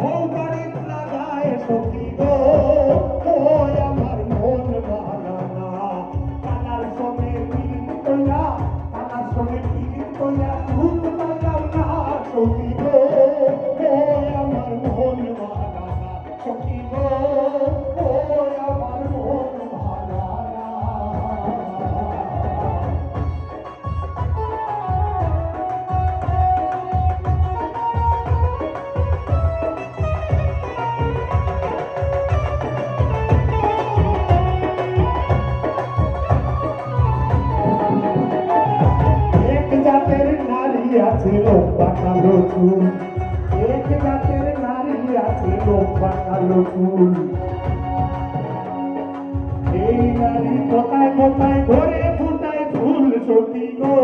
হৌদারি লাগায় সখী গো ও আমার মন বাগানা কানার সঙ্গে পীড়িত কইরা কানার সঙ্গে পীড়িত কইরা সুখ পাইলাম না সখী গো ও আমার মন বাগানা সখী গো ও আমার মন বাগানা। জাতের নারী আছে লম্বা কালো চুল এক জাতের নারী আছে লম্বা কালো চুল এই নারী কোথায় কোথায় ঘরে ফুটায় ফুল সখী গো